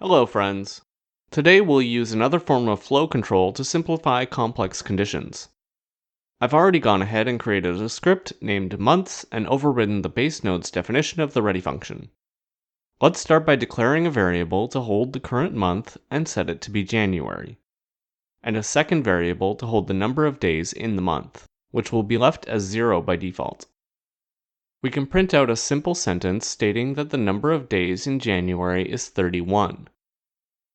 Hello friends. Today we'll use another form of flow control to simplify complex conditions. I've already gone ahead and created a script named months and overridden the base node's definition of the ready function. Let's start by declaring a variable to hold the current month and set it to be January, and a second variable to hold the number of days in the month, which will be left as 0 by default. We can print out a simple sentence stating that the number of days in January is 31.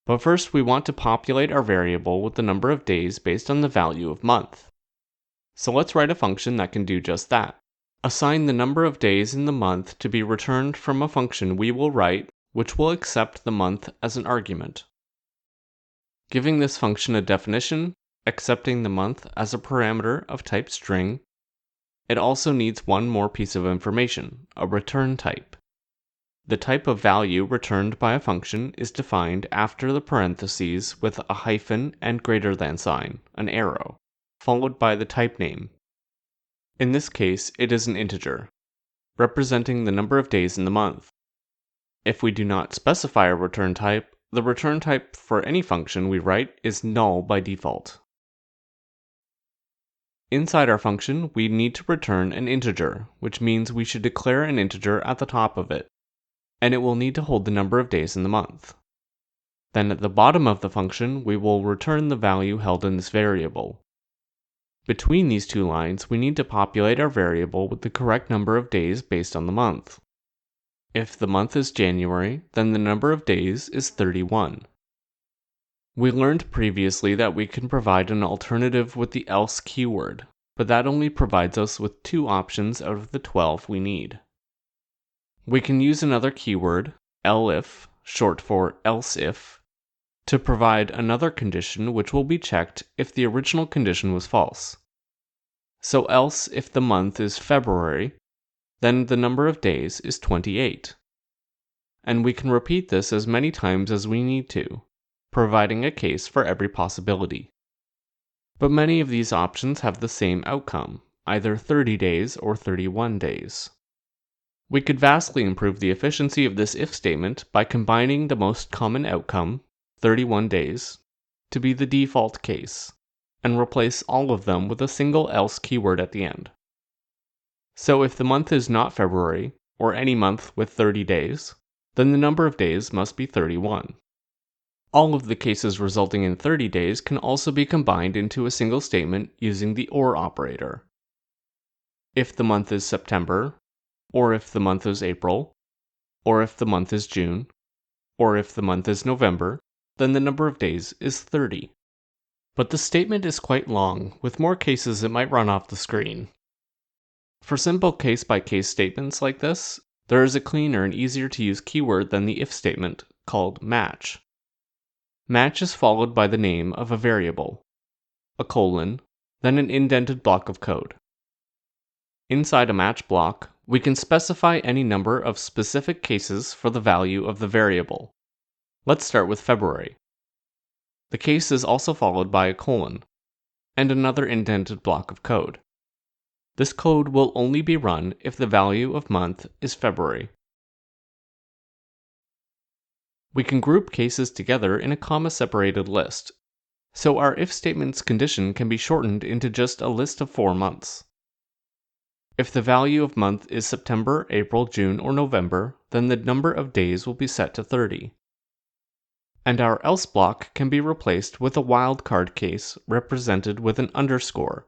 But first we want to populate our variable with the number of days based on the value of month. So let's write a function that can do just that. Assign the number of days in the month to be returned from a function we will write, which will accept the month as an argument. Giving this function a definition, accepting the month as a parameter of type string, it also needs one more piece of information, a return type. The type of value returned by a function is defined after the parentheses with a hyphen and greater than sign, an arrow, followed by the type name. In this case, it is an integer, representing the number of days in the month. If we do not specify a return type, the return type for any function we write is null by default. Inside our function, we need to return an integer, which means we should declare an integer at the top of it, and it will need to hold the number of days in the month. Then at the bottom of the function, we will return the value held in this variable. Between these two lines, we need to populate our variable with the correct number of days based on the month. If the month is January, then the number of days is 31. We learned previously that we can provide an alternative with the else keyword, but that only provides us with 2 options out of the 12 we need. We can use another keyword, elif, short for else if, to provide another condition which will be checked if the original condition was false. So else if the month is February, then the number of days is 28. And we can repeat this as many times as we need to, providing a case for every possibility. But many of these options have the same outcome, either 30 days or 31 days. We could vastly improve the efficiency of this if statement by combining the most common outcome, 31 days, to be the default case, and replace all of them with a single else keyword at the end. So if the month is not February, or any month with 30 days, then the number of days must be 31. All of the cases resulting in 30 days can also be combined into a single statement using the OR operator. If the month is September, or if the month is April, or if the month is June, or if the month is November, then the number of days is 30. But the statement is quite long, with more cases it might run off the screen. For simple case-by-case statements like this, there is a cleaner and easier to use keyword than the if statement, called match. Match is followed by the name of a variable, a colon, then an indented block of code. Inside a match block, we can specify any number of specific cases for the value of the variable. Let's start with February. The case is also followed by a colon, and another indented block of code. This code will only be run if the value of month is February. We can group cases together in a comma-separated list, so our if statement's condition can be shortened into just a list of 4 months. If the value of month is September, April, June, or November, then the number of days will be set to 30. And our else block can be replaced with a wildcard case represented with an underscore,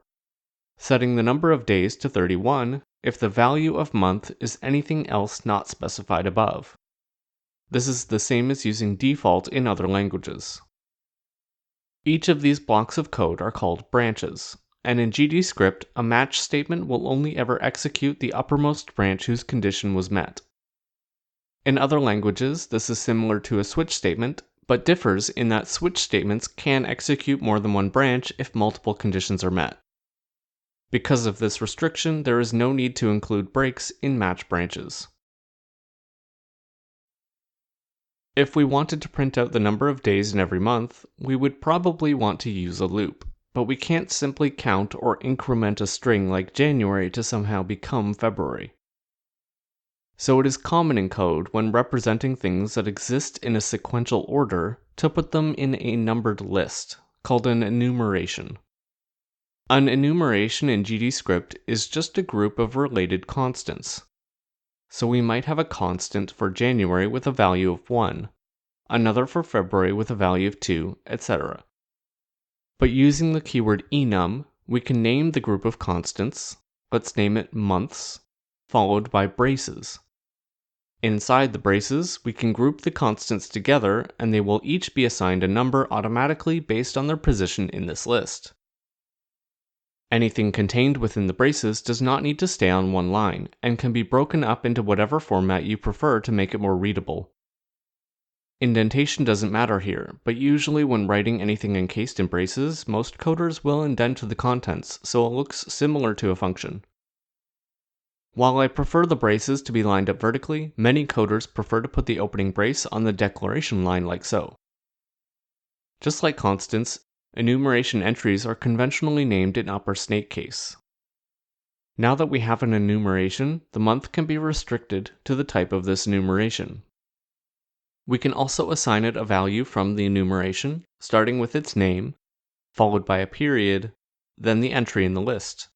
setting the number of days to 31 if the value of month is anything else not specified above. This is the same as using default in other languages. Each of these blocks of code are called branches, and in GDScript, a match statement will only ever execute the uppermost branch whose condition was met. In other languages, this is similar to a switch statement, but differs in that switch statements can execute more than one branch if multiple conditions are met. Because of this restriction, there is no need to include breaks in match branches. If we wanted to print out the number of days in every month, we would probably want to use a loop, but we can't simply count or increment a string like January to somehow become February. So it is common in code when representing things that exist in a sequential order to put them in a numbered list, called an enumeration. An enumeration in GDScript is just a group of related constants. So we might have a constant for January with a value of 1, another for February with a value of 2, etc. But using the keyword enum, we can name the group of constants, let's name it months, followed by braces. Inside the braces, we can group the constants together and they will each be assigned a number automatically based on their position in this list. Anything contained within the braces does not need to stay on one line, and can be broken up into whatever format you prefer to make it more readable. Indentation doesn't matter here, but usually when writing anything encased in braces, most coders will indent the contents so it looks similar to a function. While I prefer the braces to be lined up vertically, many coders prefer to put the opening brace on the declaration line like so. Just like constants, enumeration entries are conventionally named in upper snake case. Now that we have an enumeration, the month can be restricted to the type of this enumeration. We can also assign it a value from the enumeration, starting with its name, followed by a period, then the entry in the list.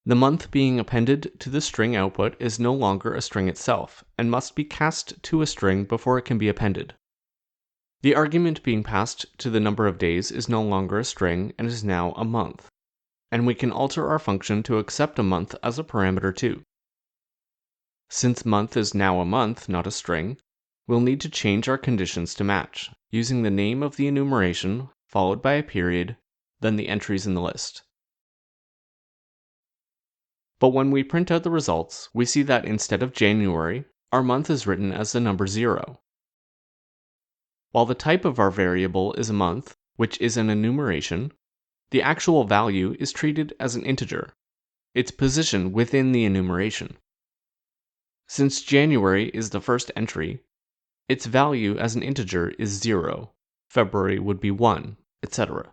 The month being appended to the string output is no longer a string itself, and must be cast to a string before it can be appended. The argument being passed to the number of days is no longer a string and is now a month, and we can alter our function to accept a month as a parameter too. Since month is now a month, not a string, we'll need to change our conditions to match, using the name of the enumeration, followed by a period, then the entries in the list. But when we print out the results, we see that instead of January, our month is written as the number 0. While the type of our variable is a month, which is an enumeration, the actual value is treated as an integer, its position within the enumeration. Since January is the first entry, its value as an integer is 0, February would be 1, etc.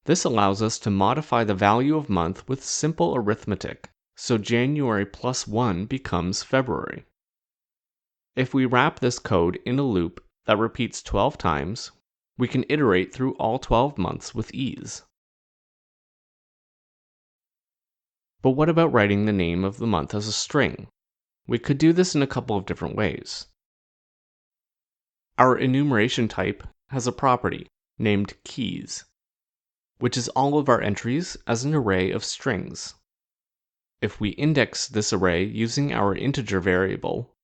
This allows us to modify the value of month with simple arithmetic, so January plus 1 becomes February. If we wrap this code in a loop that repeats 12 times, we can iterate through all 12 months with ease. But what about writing the name of the month as a string? We could do this in a couple of different ways. Our enumeration type has a property named keys, which is all of our entries as an array of strings. If we index this array using our integer variable,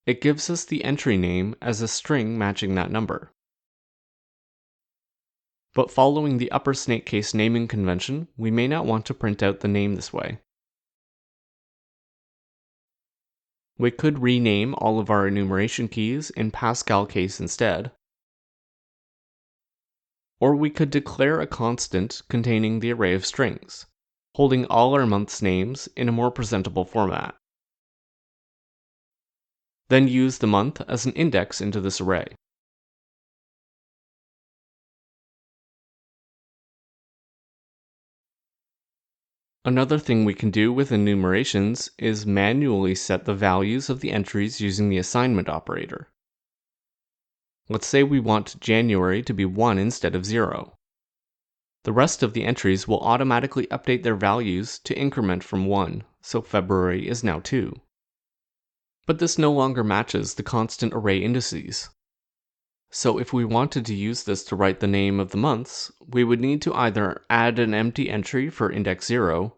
it gives us the entry name as a string matching that number. But following the upper snake case naming convention, we may not want to print out the name this way. We could rename all of our enumeration keys in Pascal case instead, or we could declare a constant containing the array of strings, holding all our months' names in a more presentable format. Then use the month as an index into this array. Another thing we can do with enumerations is manually set the values of the entries using the assignment operator. Let's say we want January to be 1 instead of 0. The rest of the entries will automatically update their values to increment from 1, so February is now 2. But this no longer matches the constant array indices. So if we wanted to use this to write the name of the months, we would need to either add an empty entry for index 0,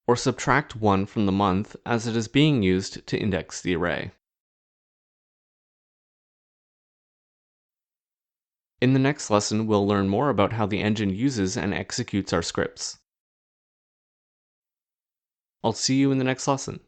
or subtract 1 from the month as it is being used to index the array. In the next lesson, we'll learn more about how the engine uses and executes our scripts. I'll see you in the next lesson.